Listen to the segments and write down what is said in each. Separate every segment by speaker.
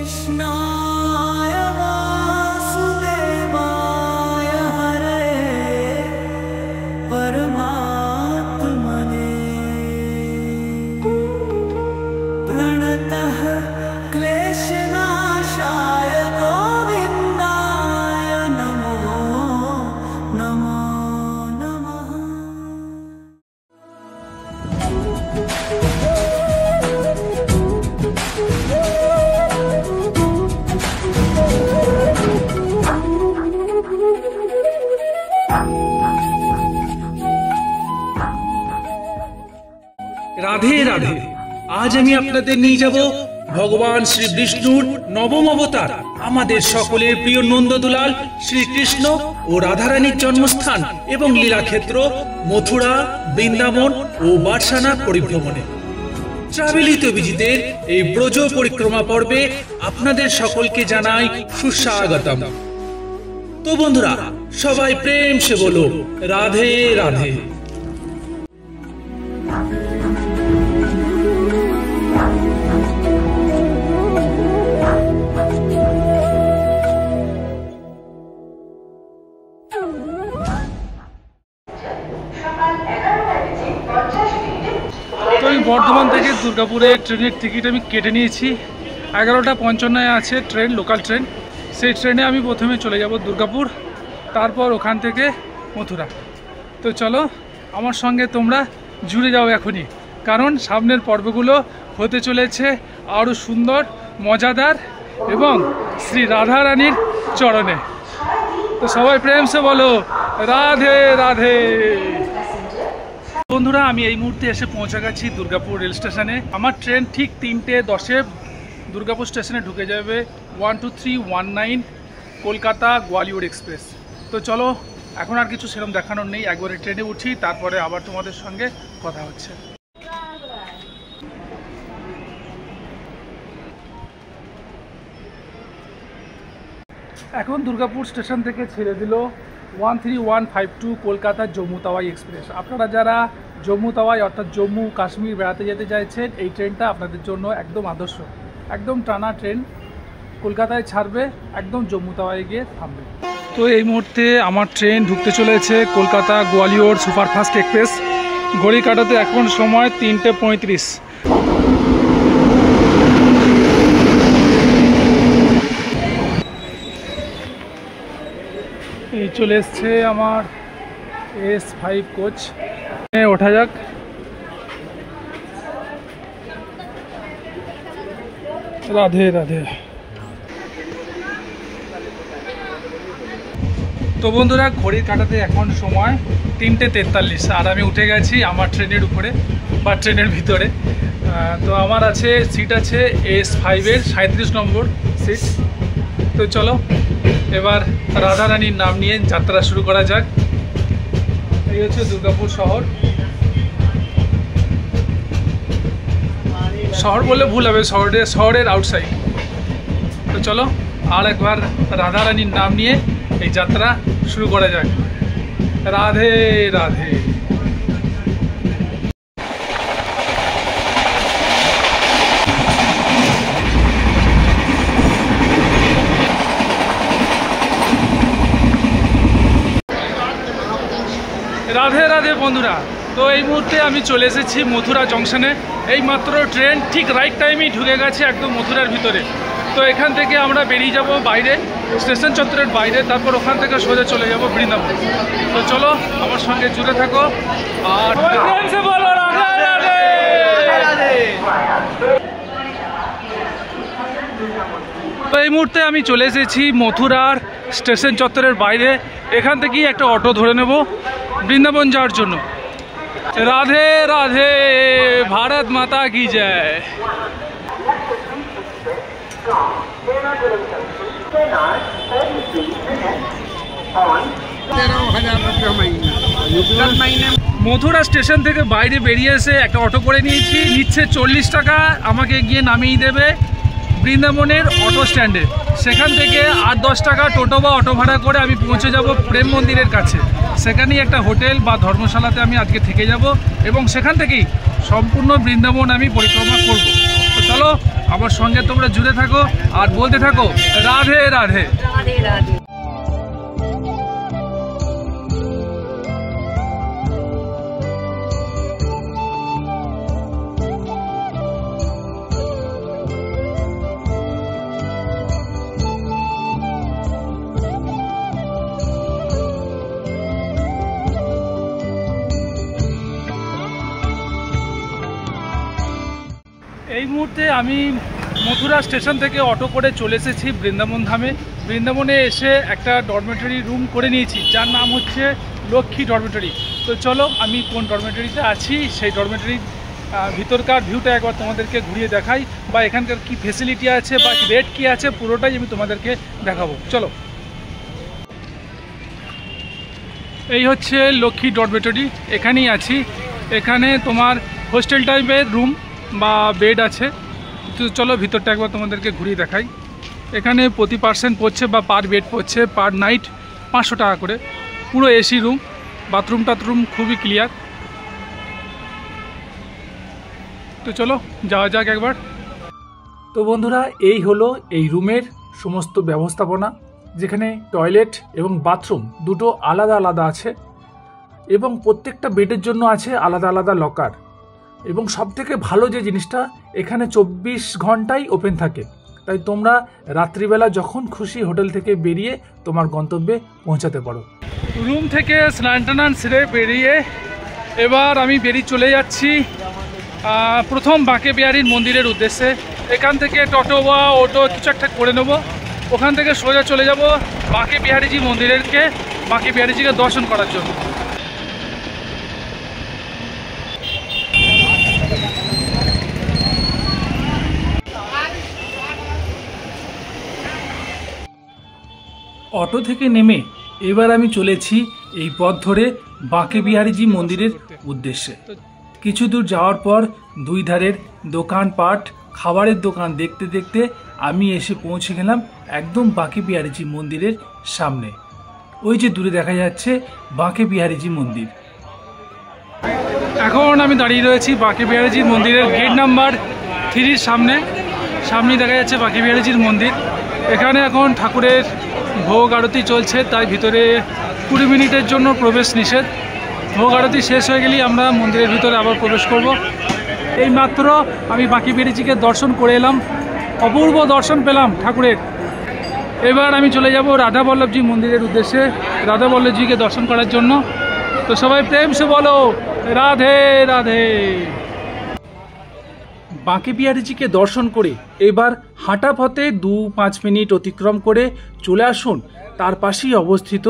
Speaker 1: कृष्णाय वासुदेवाय हरये परमात्मने प्रणतः क्लेशनाशाय गोविन्दाय नमो नमो नमः।
Speaker 2: রাধে রাধে। আজ আমি আপনাদের নিয়ে যাব ভগবান শ্রী বিষ্ণুর নবম অবতার, আমাদের সকলের প্রিয় নন্দদুলাল শ্রীকৃষ্ণ ও রাধারানীর জন্মস্থান এবং লীলাক্ষেত্র মথুরা, বৃন্দাবন ও বার্সানা পরিভ্রমণে। ট্রাভেল উইথ অভিজিতের এই ব্রজ পরিক্রমা পর্বে আপনাদের সকলকে জানাই সুস্বাগতম। তো বন্ধুরা, সবাই প্রেম সে বলো রাধে রাধে। তো আমি বর্ধমান থেকে দুর্গাপুরে ট্রেনের টিকিট আমি কেটে নিয়েছি। 11:55 আছে ট্রেন, লোকাল ট্রেন। সেই ট্রেনে আমি প্রথমে চলে যাব দুর্গাপুর, তারপর ওখান থেকে মথুরা। তো চলো আমার সঙ্গে তোমরা জুড়ে যাও এখনই, কারণ সামনের পর্বগুলো হতে চলেছে আরও সুন্দর, মজাদার এবং শ্রী রাধারানীর চরণে। তো সবাই প্রেম সে বলো রাধে রাধে। বন্ধুরা, আমি এই মুহূর্তে এসে পৌঁছে গেছি দুর্গাপুর রেল স্টেশনে। আমার ট্রেন ঠিক 3:10 দুর্গাপুর স্টেশনে ঢুকে যাবে 12319 কলকাতা গোয়ালিয়র এক্সপ্রেস। তো চলো, এখন আর কিছু সেরকম দেখানোর নেই, একবারে ট্রেনে উঠি, তারপরে আবার তোমাদের সঙ্গে কথা হচ্ছে। এখন দুর্গাপুর স্টেশন থেকে ছেড়ে দিল 13152 কলকাতা জম্মু তাওয়াই এক্সপ্রেস। আপনারা যারা জম্মু তাওয়াই অর্থাৎ জম্মু কাশ্মীর বেড়াতে যেতে চাইছেন, এই ট্রেনটা আপনাদের জন্য একদম আদর্শ। একদম টানা ট্রেন, কলকাতায় ছাড়বে, একদম জম্মু তাওয়াই গিয়ে থামবে। তো এই মুহূর্তে আমার ট্রেন ঢুকতে চলেছে কলকাতা গোয়ালিয়র সুপারফাস্ট এক্সপ্রেস। ঘড়ি কাটাতে এখন সময় 3:35। এই চলে এসছে আমার S5 কোচ, ওঠা যাক। রাধে রাধে। তো বন্ধুরা, ঘড়ির কাটাতে এখন সময় 3:43 আর আমি উঠে গেছি আমার ট্রেনের উপরে বা ট্রেনের ভিতরে। তো আমার আছে সিট আছে S5-এর 37 নম্বর সিট। তো চলো এবার রাধারানীর নাম নিয়ে যাত্রা শুরু করা যাক। এই হচ্ছে দুর্গাপুর শহর। শহর বললে ভুল হবে, শহরের আউটসাইড। তো চলো আর একবার রাধারানীর নাম নিয়ে এই যাত্রা শুরু করা যাক। রাধে রাধে। রাধে রাধে বন্ধুরা। তো এই মুহূর্তে আমি চলে এসেছি মথুরা জংশনে। এই মাত্র ট্রেন ঠিক রাইট টাইমেই ঢুকে গেছে একদম মথুরার ভিতরে। তো এখান থেকে আমরা বেরিয়ে যাব বাইরে, স্টেশন চত্বরের বাইরে, তারপর ওখান থেকে সোজা চলে যাব বৃন্দাবন। তো চলো আমার সঙ্গে জুড়ে থাকো আর বলো রাধে রাধে। তো এই মুহূর্তে আমি চলে এসেছি মথুরার স্টেশন চত্বরের বাইরে। এখান থেকেই একটা অটো ধরে নেব বৃন্দাবন যাওয়ার জন্য। রাধে রাধে, ভারত মাতা কি জয়। মথুরা স্টেশন থেকে বাইরে বেরিয়ে এসে একটা অটো করে নিয়েছি, নিচ্ছে 40 টাকা, আমাকে গিয়ে নামিয়ে দেবে বৃন্দাবনের অটো স্ট্যান্ডে। সেখান থেকে 8-10 টাকা টোটো বা অটো ভাড়া করে আমি পৌঁছে যাব প্রেম মন্দিরের কাছে। সেখানেই একটা হোটেল বা ধর্মশালাতে আমি আজকে থেকে যাব এবং সেখান থেকেই সম্পূর্ণ বৃন্দাবন আমি পরিক্রমা করব। তো চলো আমার আমার সঙ্গে তোমরা জুড়ে থাকো আর বলতে থাকো রাধে রাধে।
Speaker 3: রাধে রাধে।
Speaker 2: এই মুহূর্তে আমি মথুরা স্টেশন থেকে অটো করে চলে এসেছি বৃন্দাবন ধামে। বৃন্দাবনে এসে একটা ডরমেটরি রুম করে নিয়েছি, যার নাম হচ্ছে লক্ষ্মী ডরমেটরি। তো চলো আমি কোন ডরমেটরিতে আছি সেই ডরমেটরির ভিতরকার ভিউটা একবার তোমাদেরকে ঘুরিয়ে দেখাই, বা এখানকার কি ফেসিলিটি আছে বা রেট কি আছে পুরোটাই আমি তোমাদেরকে দেখাবো। চলো, এই হচ্ছে লক্ষ্মী ডরমেটরি, এখানেই আছি। এখানে তোমার হোস্টেল টাইপের রুম বা বেড আছে। তো চলো ভিতরটা একবার তোমাদেরকে ঘুরিয়ে দেখাই। এখানে প্রতি পার্সেন্ট পড়ছে বা পার বেড পড়ছে পার নাইট 500 টাকা করে। পুরো এসি রুম, বাথরুম টাথরুম খুবই ক্লিয়ার। তো চলো যাওয়া যাক একবার। তো বন্ধুরা, এই হলো এই রুমের সমস্ত ব্যবস্থাপনা, যেখানে টয়লেট এবং বাথরুম দুটো আলাদা আলাদা আছে এবং প্রত্যেকটা বেডের জন্য আছে আলাদা আলাদা লকার। এবং সবথেকে ভালো যে জিনিসটা, এখানে 24 ঘন্টাই ওপেন থাকে, তাই তোমরা রাত্রিবেলা যখন খুশি হোটেল থেকে বেরিয়ে তোমার গন্তব্যে পৌঁছাতে পারো। রুম থেকে স্নান টান সেরে বেরিয়ে এবার আমি বেরিয়ে চলে যাচ্ছি প্রথম বাঁকে বিহারীর মন্দিরের উদ্দেশ্যে। এখান থেকে টোটো বা অটো কিছু একটা করে নেবো, ওখান থেকে সোজা চলে যাব বাঁকে বিহারীজি বাঁকে বিহারীজিকে দর্শন করার জন্য। অটো থেকে নেমে এবার আমি চলেছি এই পথ ধরে বাঁকে বিহারীজি মন্দিরের উদ্দেশ্যে। কিছু দূর যাওয়ার পর দুই ধারের দোকানপাট, খাবারের দোকান দেখতে দেখতে আমি এসে পৌঁছে গেলাম একদম বাঁকে বিহারীজি মন্দিরের সামনে। ওই যে দূরে দেখা যাচ্ছে বাঁকে বিহারীজি মন্দির। এখন আমি দাঁড়িয়ে রয়েছি বাঁকে বিহারীজির মন্দিরের গেট নাম্বার 3 সামনেই দেখা যাচ্ছে বাঁকে বিহারীজির মন্দির। এখানে এখন ঠাকুরের ভোগ আরতি চলছে, তাই ভিতরে 20 মিনিটের জন্য প্রবেশ নিষেধ। ভোগ আরতি শেষ হয়ে গেলেই আমরা মন্দিরের ভিতরে আবার প্রবেশ করব। এই মাত্র আমি বাঁকে বিহারীজিকে দর্শন করে এলাম, অপূর্ব দর্শন পেলাম ঠাকুরের। এবার আমি চলে যাব রাধা বল্লভজি মন্দিরের উদ্দেশ্যে রাধা বল্লভজিকে দর্শন করার জন্য। তো সবাই প্রেম সে বলো রাধে রাধে। বাঁকে বিহারীজিকে দর্শন করে এবার হাঁটা পথে 2-5 মিনিট অতিক্রম করে চলে আসুন তার পাশেই অবস্থিত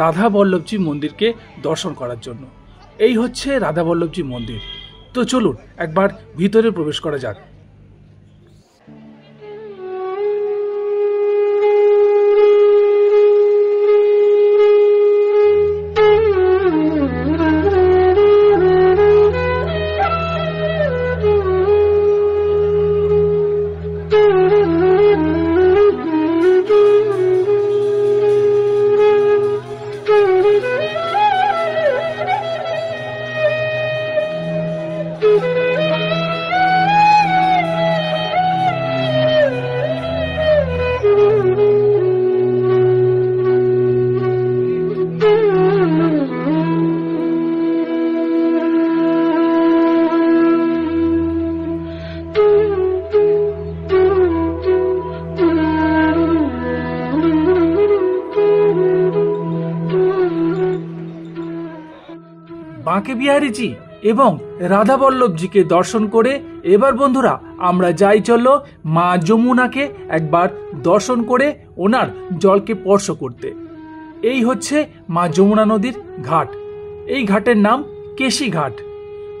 Speaker 2: রাধা বল্লভজি মন্দিরকে দর্শন করার জন্য। এই হচ্ছে রাধা বল্লভজি মন্দির। তো চলুন একবার ভিতরে প্রবেশ করা যাক। বাঁকে বিহারীজি এবং রাধা বল্লভজিকে দর্শন করে এবার বন্ধুরা আমরা যাই চলো মা যমুনাকে একবার দর্শন করে ওনার জলকে স্পর্শ করতে। এই হচ্ছে মা যমুনা নদীর ঘাট। এই ঘাটের নাম কেশি ঘাট।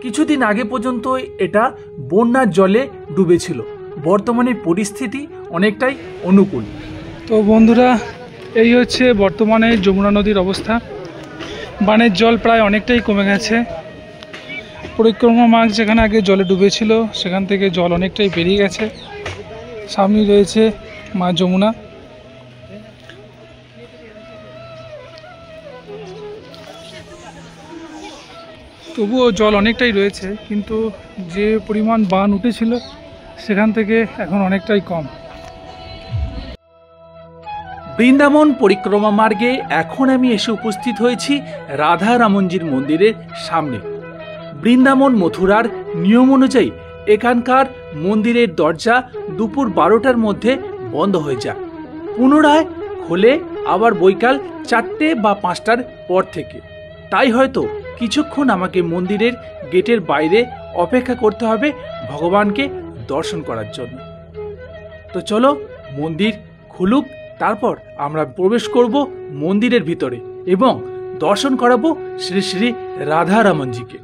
Speaker 2: কিছুদিন আগে পর্যন্ত এটা বন্যার জলে ডুবেছিল, বর্তমানে পরিস্থিতি অনেকটাই অনুকূল। তো বন্ধুরা, এই হচ্ছে বর্তমানে যমুনা নদীর অবস্থা। বানের জল প্রায় অনেকটাই কমে গেছে। পরিক্রমা মার্গ যেখানে আগে জলে ডুবেছিল সেখান থেকে জল অনেকটাই বেরিয়ে গেছে। সামনে রয়েছে মা যমুনা। তবুও জল অনেকটাই রয়েছে, কিন্তু যে পরিমাণ বান উঠেছিল
Speaker 3: সেখান থেকে এখন অনেকটাই কম।
Speaker 2: বৃন্দাবন পরিক্রমা মার্গে এখন আমি এসে উপস্থিত হয়েছি রাধা রামনজির মন্দিরের সামনে। বৃন্দাবন মথুরার নিয়ম অনুযায়ী এখানকার মন্দিরের দরজা দুপুর 12টার মধ্যে বন্ধ হয়ে যায়, পুনরায় খোলে আবার বৈকাল 4টে বা 5টার পর থেকে। তাই হয়তো কিছুক্ষণ আমাকে মন্দিরের গেটের বাইরে অপেক্ষা করতে হবে ভগবানকে দর্শন করার জন্য। তো চলো মন্দির খুলুক, তারপর আমরা প্রবেশ করব মন্দিরের ভিতরে এবং দর্শন করাবো শ্রী শ্রী রাধা রামনজিকে।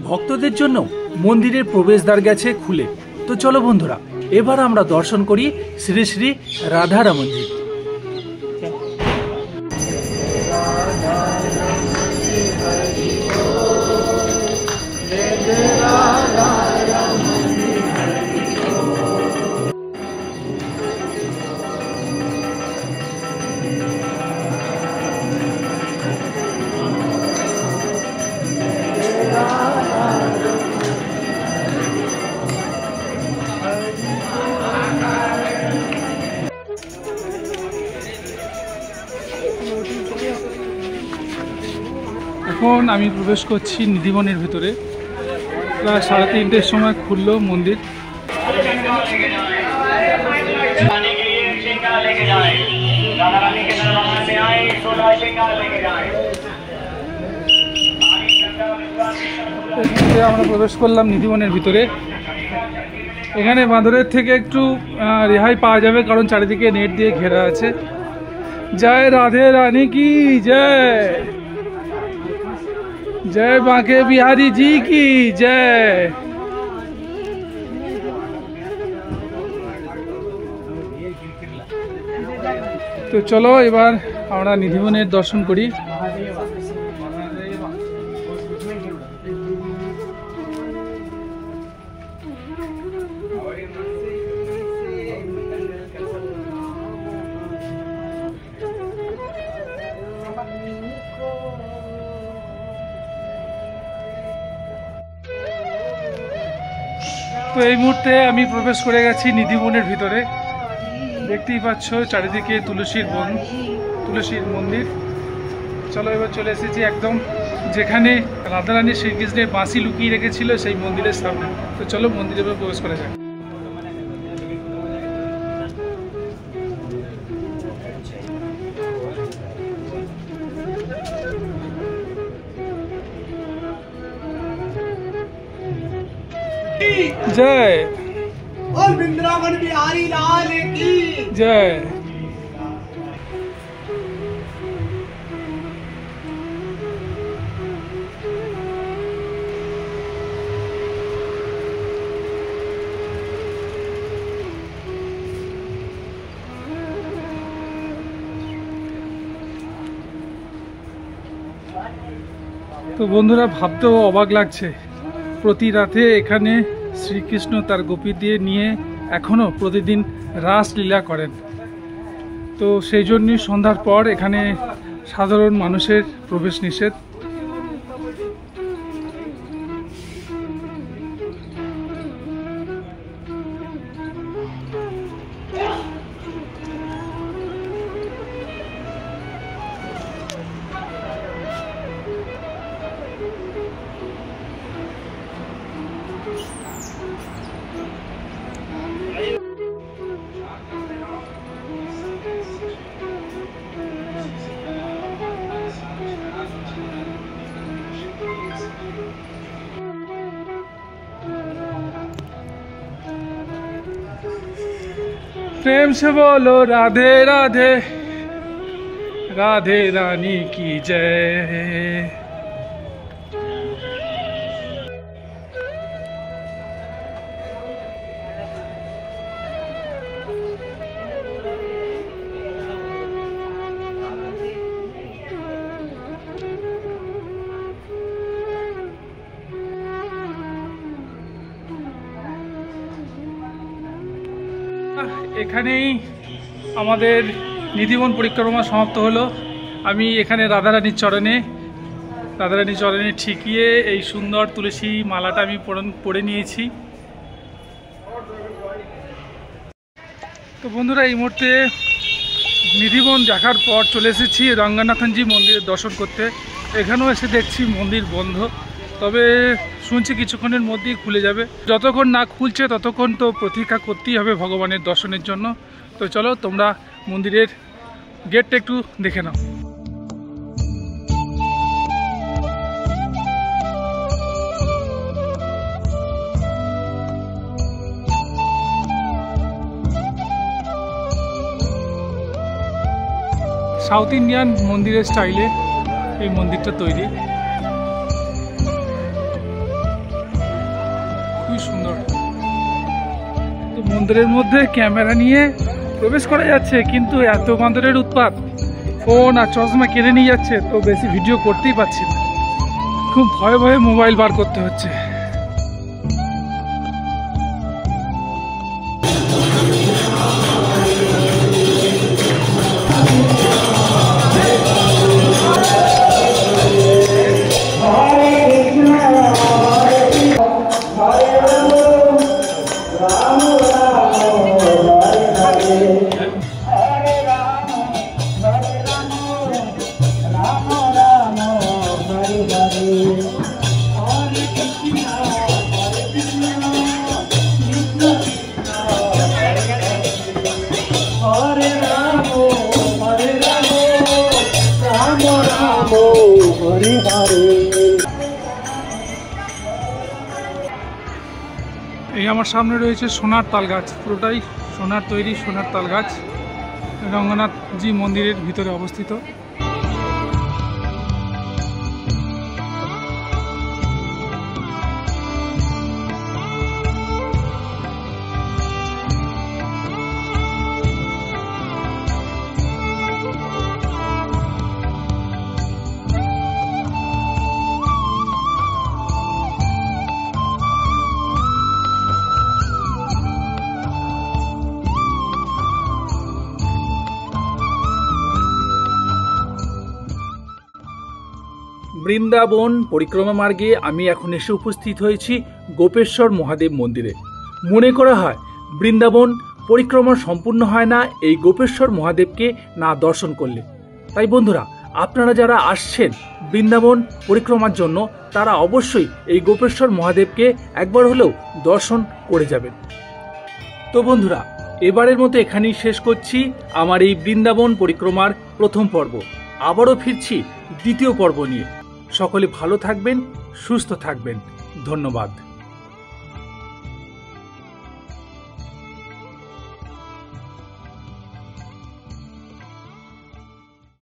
Speaker 2: ভক্তদের জন্য মন্দিরের প্রবেশদ্বার গেছে খুলে। তো চলো বন্ধুরা, এবার আমরা দর্শন করি শ্রী শ্রী রাধা রামনজি।
Speaker 3: এখন আমি প্রবেশ করছি নিধিবনের ভিতরে। প্রায় 3:30টার সময় খুললো মন্দির। আমরা প্রবেশ করলাম নিধিবনের ভিতরে। এখানে বাঁদরের থেকে একটু রেহাই পাওয়া যাবে, কারণ চারিদিকে নেট দিয়ে ঘেরা আছে। জয় রাধে রানী কি জয়, जय बांके बिहारी जी की जय। তো চলো এবার আমরা নিধিবনের দর্শন করি। তো এই মুহূর্তে আমি প্রবেশ করে গেছি নিধিবনের ভিতরে। দেখতেই পাচ্ছ চারিদিকে তুলসীর বন, তুলসীর মন্দির। চলো এবার চলে এসেছি একদম যেখানে রাধারানী শ্রীকৃষ্ণের বাঁশি লুকিয়ে রেখেছিল সেই মন্দিরের সামনে। তো চলো মন্দিরে এবার প্রবেশ করা যাক। जय
Speaker 1: और वृंदावन बिहारी लाल की
Speaker 3: जय। তো বন্ধুরা, ভাবতেও অবাক লাগছে, প্রতি রাতে এখানে শ্রীকৃষ্ণ তার গোপীদের নিয়ে এখনও প্রতিদিন রাসলীলা করেন। তো সেই জন্যই সন্ধ্যার পর এখানে সাধারণ মানুষের প্রবেশ নিষেধ। प्रेम से बोलो राधे राधे, राधे रानी की जय। এখানেই আমাদের নিধিবন পরিক্রমা সমাপ্ত হলো। আমি এখানে রাধারানীর চরণে ঠেকিয়ে এই সুন্দর তুলসী মালাটা আমি পরে নিয়েছি। তো বন্ধুরা, এই মুহূর্তে নিধিবন দেখার পর চলে এসেছি রঙ্গনাথনজি মন্দিরের দর্শন করতে। এখানেও এসে দেখছি মন্দির বন্ধ, তবে শুনছি কিছুক্ষণের মধ্যেই খুলে যাবে। যতক্ষণ না খুলছে ততক্ষণ তো প্রতীক্ষা করতেই হবে ভগবানের দর্শনের জন্য। তো চলো তোমরা মন্দিরের গেটটা একটু দেখে নাও। সাউথ ইন্ডিয়ান মন্দিরের স্টাইলে এই মন্দিরটা তৈরি, খুবই সুন্দর। তো মন্দিরের মধ্যে ক্যামেরা নিয়ে প্রবেশ করা যাচ্ছে, কিন্তু এত বান্দরের উৎপাত, ফোন আর চশমা কেড়ে নিয়ে যাচ্ছে, তো বেশি ভিডিও করতেই পারছি না। খুব ভয়ে ভয়ে মোবাইল বার করতে হচ্ছে। এই আমার সামনে রয়েছে সোনার তাল গাছ, পুরোটাই সোনার তৈরি সোনার তাল গাছ, রঙ্গনাথজি মন্দিরের ভিতরে অবস্থিত।
Speaker 2: বৃন্দাবন পরিক্রমা মার্গে আমি এখন এসে উপস্থিত হয়েছি গোপেশ্বর মহাদেব মন্দিরে। মনে করা হয় বৃন্দাবন পরিক্রমা সম্পূর্ণ হয় না এই গোপেশ্বর মহাদেবকে না দর্শন করলে। তাই বন্ধুরা, আপনারা যারা আসছেন বৃন্দাবন পরিক্রমার জন্য তারা অবশ্যই এই গোপেশ্বর মহাদেবকে একবার হলেও দর্শন করে যাবেন। তো বন্ধুরা, এবারের মতো এখানেই শেষ করছি আমার এই বৃন্দাবন পরিক্রমার প্রথম পর্ব। আবারও ফিরছি দ্বিতীয় পর্ব নিয়ে। সকলে ভালো থাকবেন, সুস্থ থাকবেন। ধন্যবাদ।